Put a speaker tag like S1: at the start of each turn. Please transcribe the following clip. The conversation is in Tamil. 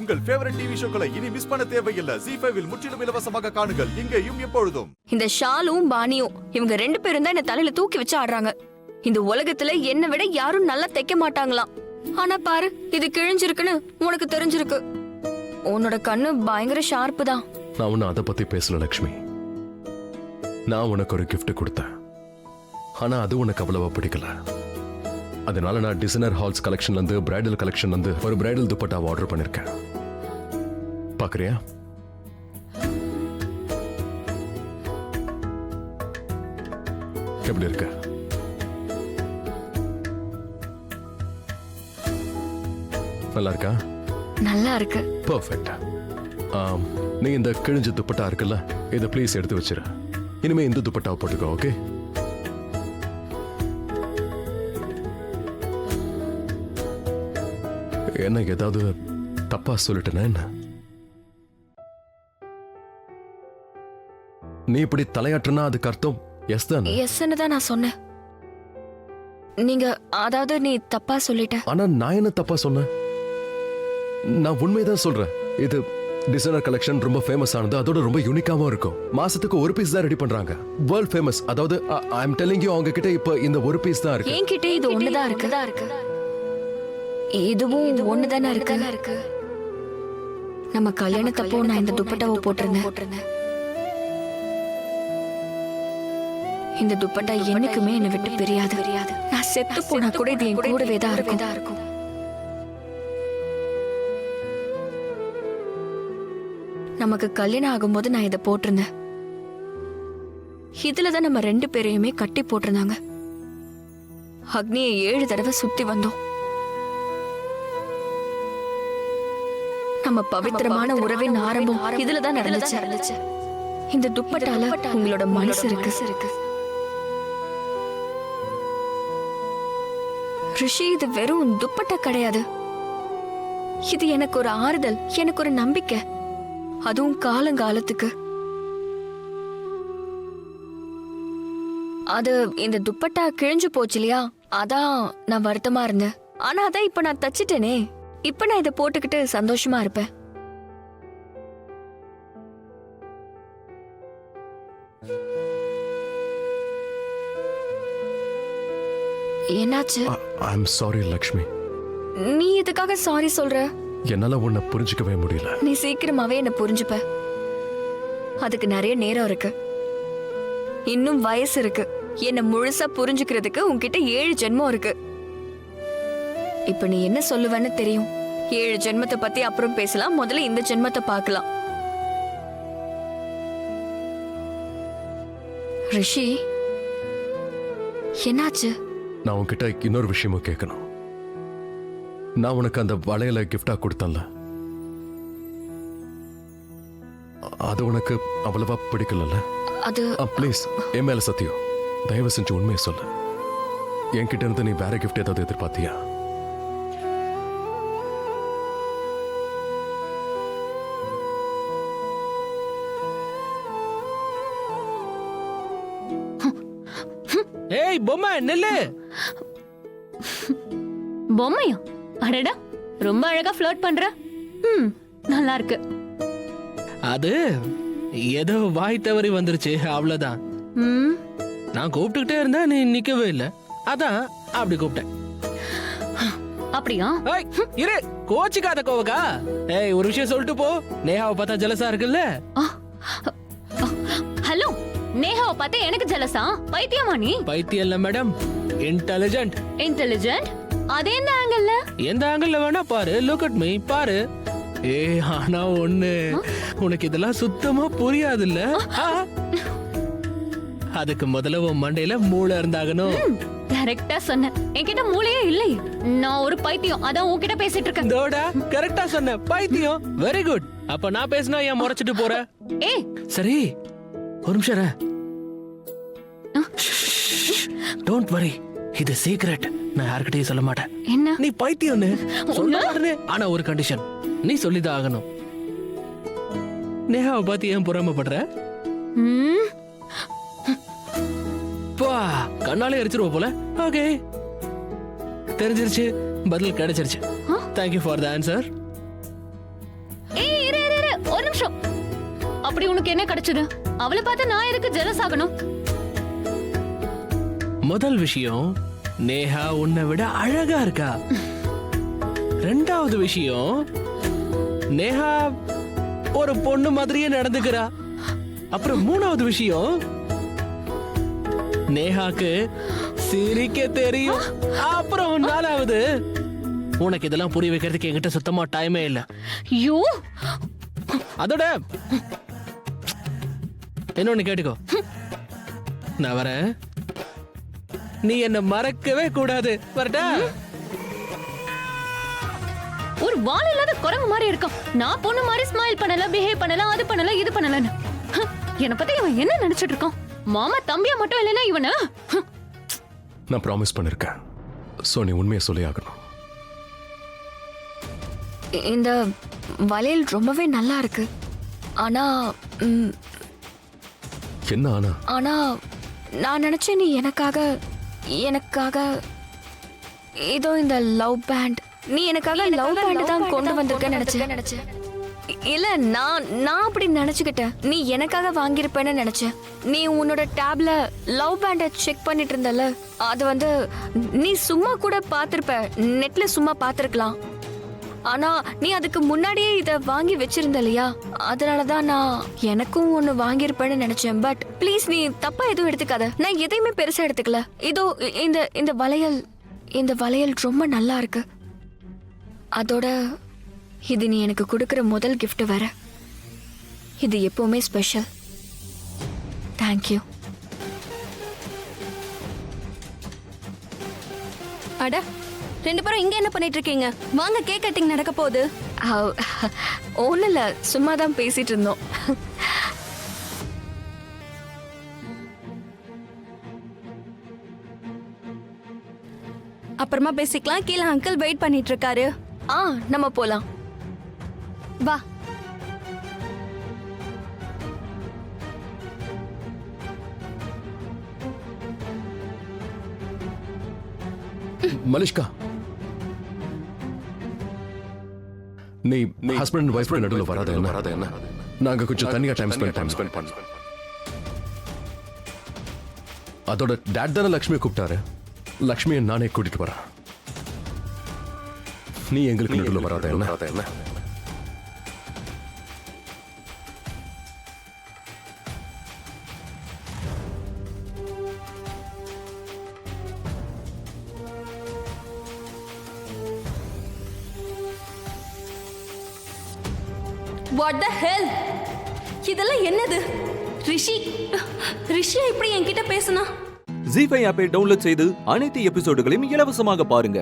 S1: உங்கள் ஃபேவரட் டிவி ஷோக்களை இனி மிஸ் பண்ண தேவையில்லை. ZEE5 இல் முற்றிலும் இலவசமாக காணுங்கள். இங்கேயும் எப்பொழுதும்.
S2: இந்த ஷாலும் பானியும் இவங்க 2 பேரும் தான் என்ன தலையில தூக்கி வச்சு ஆடுறாங்க. இந்த உலகத்துல என்னை விட யாரும் நல்லா தைக்க மாட்டாங்களாம். ஆனா பாரு, இது கிழிஞ்சிருக்குன்னு உனக்கு தெரிஞ்சிருக்கு. உன்னோட கண்ணு பயங்கர ஷார்ப்பு தான்.
S3: நான் உன்னை அதை பத்தி பேசல லக்ஷ்மி. நான் உனக்கு ஒரு gift கொடுத்தேன். ஆனா அது உனக்கு அவ்வளவா பிடிக்கல. அதனால நான் டிசைனர் ஹால்ஸ் கலெக்ஷன்ல இருந்து பிரைடல் கலெக்ஷன்ல இருந்து ஒரு பிரைடல் துப்பட்டாவை ஆர்டர் பண்ணிருக்கேன். பாக்குறியா? எப்படி இருக்க? நல்லா இருக்கா?
S2: நல்லா இருக்கு.
S3: பெர்ஃபெக்ட். நீ இந்த கிழிஞ்ச துப்பட்டா இருக்குல்ல, இதை ப்ளீஸ் எடுத்து வச்சிரு. இனிமே இந்த துப்பட்டாவை போட்டுக்கோ. ஓகே? என்ன ஏதாவது தப்பா சொல்லிட்டேனா என்ன? நீ இப்படி தலையாட்டுனா அதுக்கு அர்த்தம் எஸ் தான்.
S2: எஸ்ன்னு தான் நான் சொன்னேன். நீங்க அதாவது நீ தப்பா சொல்லிட்ட.
S3: ஆனா நான் என்ன தப்பா சொன்னேன்? நான் உண்மைதான் சொல்றேன். இது டிசைனர் கலெக்ஷன் ரொம்ப ஃபேமஸ் ஆனது, அதோட ரொம்ப யூனிக்காவும் இருக்கும். மாசத்துக்கு ஒரு பீஸ் தான் ரெடி பண்றாங்க. World famous. அதாவது ஐ அம் டெல்லிங் யூ, அவங்க கிட்ட இப்ப இந்த ஒரு பீஸ் தான் இருக்கு.
S2: என்கிட்ட இது ஒண்ணுதான் இருக்கு. இதுவும் ஒண்ணுதானே இருக்கு. நம்ம கல்யாணத்தப்போ நான் இந்த துப்பட்டாவை போட்டிருந்தேன். இந்த துப்பட்டா என்னைக்குமே என்னை விட்டு பிரியாது. நான் செத்து போனா கூட இது என் கூடவே தான் இருக்கும். நமக்கு கல்யாணம் ஆகும்போது நான் இதை போட்டிருந்தேன். இதுலதான் நம்ம 2 பேரையுமே கட்டி போட்டிருந்தாங்க. அக்னியை 7 தடவை சுத்தி வந்தோம். நம்ம பவித்திரமான உறவின் ஆரம்பம் இதுலதான் நடந்துச்சு. இந்த துப்பட்டால உங்களோட மனசு இருக்கு. ரிஷி, இது வெறும் துப்பட்டா கிடையாது. இது எனக்கு ஒரு ஆறுதல், எனக்கு ஒரு நம்பிக்கை. அதுவும் காலங்காலத்துக்கு. அது இந்த துப்பட்டா கிழிஞ்சு போச்சு இல்லையா, அதான் நான் வருத்தமா இருந்தேன். ஆனா அதான் இப்ப நான் தச்சிட்டேனே. இப்ப நான் இதை போட்டுக்கிட்டு சந்தோஷமா இருப்பேன். என்னாச்சு?
S3: ஐ அம் சாரி லக்ஷ்மி.
S2: நீ இதுக்காக சாரி சொல்ற?
S3: என்னால உன்னை புரிஞ்சுக்கவே முடியல.
S2: நீ சீக்கிரமாவே என்ன புரிஞ்சுப்ப. அதுக்கு நிறைய நேரம் இருக்கு, இன்னும் வயசு இருக்கு. என்ன முழுசா புரிஞ்சுக்கிறதுக்கு உன்கிட்ட 7 ஜென்மம் இருக்கு. இப்ப நீ என்ன சொல்லுவேன்னு தெரியும். 7 ஜென்மத்தை பத்தி அப்புறம் பேசலாம். முதல்ல இந்த ஜென்மத்தை பார்க்கலாம். ரிஷி, என்னாச்சு?
S3: நான் உன்கிட்ட இன்னொரு விஷயமும் கேட்கணும். நான் உனக்கு அந்த வளையல கிஃப்டா கொடுத்தேன்ல, அது உனக்கு அவ்வளவா பிடிக்கல?
S2: அது
S3: ப்ளீஸ் என் மேல சத்தியம், தயவு செஞ்சு உண்மையை சொல்லு. என்கிட்ட இருந்து நீ வேற கிஃப்ட் ஏதாவது எதிர்பார்த்தியா?
S4: ஏய் பொம்மை நில்லு.
S5: பொம்மையா? அடடா, ரொம்ப அழகா ஃப்ளர்ட் பண்ற. நல்லா இருக்கு.
S4: அது ஏதோ வாய் தவறி வந்துருச்சு, அவ்வளவுதான். நான் கூப்பிட்டுக்கிட்டே இருந்தேன், நீ நிக்கவே இல்ல, அதான் அப்படி கூப்பிட்டேன்.
S5: அப்படியா?
S4: ஏய் இரு, கோச்சிக்காத கோவக்கா. ஏய் ஒரு விஷயம் சொல்லிட்டு போ. நேஹாவை பார்த்தா ஜலசா இருக்குல்ல?
S5: ஹலோ, நேஹாவை பார்த்தா எனக்கு ஜலசா? பைத்தியமா நீ?
S4: பைத்தியம் இல்ல மேடம், இன்டெலிஜென்ட்.
S5: இன்டெலிஜென்ட்? அதே எந்த ஆங்கிள்?
S4: எந்த ஆங்கிள் வேணா பாரு, லுக் அட் மீ, பாரு. ஏய் ஆனா ஒண்ணு, உனக்கு இதெல்லாம் சுத்தமா புரியாதுல்ல. அதுக்கு முதல்ல உன் மண்டையில மூளை இருந்தாகணும்.
S5: கரெக்டா சொன்ன. என்கிட்ட மூளையே இல்லை. நான் ஒரு பைத்தியம், அதான் உன்கிட்ட பேசிட்டு இருக்கேன்.
S4: தோடா கரெக்டா சொன்ன, பைத்தியம். Very good. அப்ப நான் பேசினா ஏன் முறைச்சிட்டு போற?
S5: ஏய்
S4: சரி ஒரு நிமிஷம் இரு. டோன்ட் வரி, இது சீக்ரெட். நான் யார்கிட்டயும் சொல்ல மாட்டேன்.
S5: என்ன?
S4: நீ பைத்தியம்னு சொல்ல மாட்டேனே. ஆனா ஒரு கண்டிஷன், நீ சொல்லிதான் ஆகணும். நேஹாவை பார்த்து ஏன் பொறாமப்படுற? பா கண்ணாலே எரிச்சிருவ போல. ஓகே தெரிஞ்சிருச்சு, பதில் கிடைச்சிருச்சு. Thank you for the answer.
S5: ஒரு நிமிஷம். அப்படி உனக்கு என்ன கிடைச்சது? அவளை பார்த்து நான் எதுக்கு ஜெலஸ் ஆகணும்?
S4: முதல் விஷயம், நேஹா உன்னை விட அழகா இருக்கா. ரெண்டாவது விஷயம், நேஹா ஒரு பொண்ணு மாதிரியே நடந்துக்கிறா. அப்புறம் மூணாவது விஷயம், நேஹாக்கு சிரிக்க தெரியும். அப்புறம் நாலாவது, உனக்கு இதெல்லாம் புரிய வைக்கிறதுக்கு என்கிட்ட சுத்தமா டைமே இல்ல.
S5: ஐயோ,
S4: அதோட இன்னொன்னு கேட்டுக்கோ, நான் வரேன். நீ என்ன மறக்கவே கூடாது. வரட்டா?
S5: ஒரு வால் இல்லாத குரங்கு மாதிரி இருக்கும். நான் பொண்ணு மாதிரி ஸ்மைல் பண்ணல, பிஹேவ் பண்ணல, அது பண்ணல, இது பண்ணலன்னு. என்னை பத்தி இவன் என்ன நினைச்சிட்டு இருக்கான்? மாமா தம்பியா மட்டும் இல்லைன்னா இவன.
S3: நான் ப்ராமிஸ் பண்ணிருக்கேன். சோ நீ உண்மையை சொல்லி ஆகணும்.
S2: இந்த வளையல் ரொம்பவே நல்லா இருக்கு. ஆனா
S3: என்ன ஆனா?
S2: ஆனா நான் நினைச்சேன் நீ எனக்காக ஏதோ இந்த லவ் பேண்ட், நீ எனக்காக லவ் பேண்ட் தான் கொண்டு வந்திருக்கேன்னு நினைச்சேன். இல்ல, நான் அப்படி நினைச்சுக்கிட்டேன். நீ எனக்காக வாங்கியிருப்பேன்னு நினைச்சேன். நீ உன்னோட டேப்ல லவ் பேண்டை செக் பண்ணிட்டு இருந்தல, அது நீ சும்மா கூட பார்த்திருப்ப, நெட்ல சும்மா பார்த்திருக்கலாம். ஆனா நீ அதுக்கு முன்னாடியே இத வாங்கி வச்சிருந்த இல்லையா, அதனாலதான் நான் எனக்கும் ஒன்னு வாங்கியிருப்பேன்னு நினைச்சேன். பட் ப்ளீஸ் நீ தப்பா எதுவும் எடுத்துக்காத. நான் எதையுமே பெருசா எடுத்துக்கல. இதோ இந்த வளையல் ரொம்ப நல்லா இருக்கு. அதோட இது நீ எனக்கு கொடுக்கிற முதல் gift வேற. இது எப்பவுமே ஸ்பெஷல். தேங்க்யூ.
S6: அட, ரெண்டு பேரும் இங்க என்ன பண்ணிட்டு இருக்கீங்க? வாங்க, கேக் கட்டிங் நடக்க போகுது.
S2: ஒன்றும் இல்லை, சும்மா தான் பேசிட்டு இருந்தோம்.
S6: அப்புறமா பேசிக்கலாம். கீழே அங்கிள் வெயிட் பண்ணிட்டு இருக்காரு.
S2: நம்ம போலாம்.
S6: வா.
S3: மலிஷ்கா, நீ ஹஸ்பண்ட் அண்ட் வைஃப் நடுவில் வராத என்ன? நாங்க கொஞ்சம் தனியா டைம் ஸ்பெண்ட் பண்ணோம். அதோட டேட் தானே லக்ஷ்மியை கூப்பிட்டாரு. லக்ஷ்மியை நானே கூட்டிட்டு வரேன். நீ எங்களுக்கு நடுவில் வராத என்ன?
S6: What the hell? இதெல்லாம் என்னது? ரிஷியா இப்படி என்கிட்ட பேசுனா?
S7: ZEE5 ஆப்பை டவுன்லோட் செய்து அனைத்து எபிசோடுகளையும் இலவசமாக பாருங்க.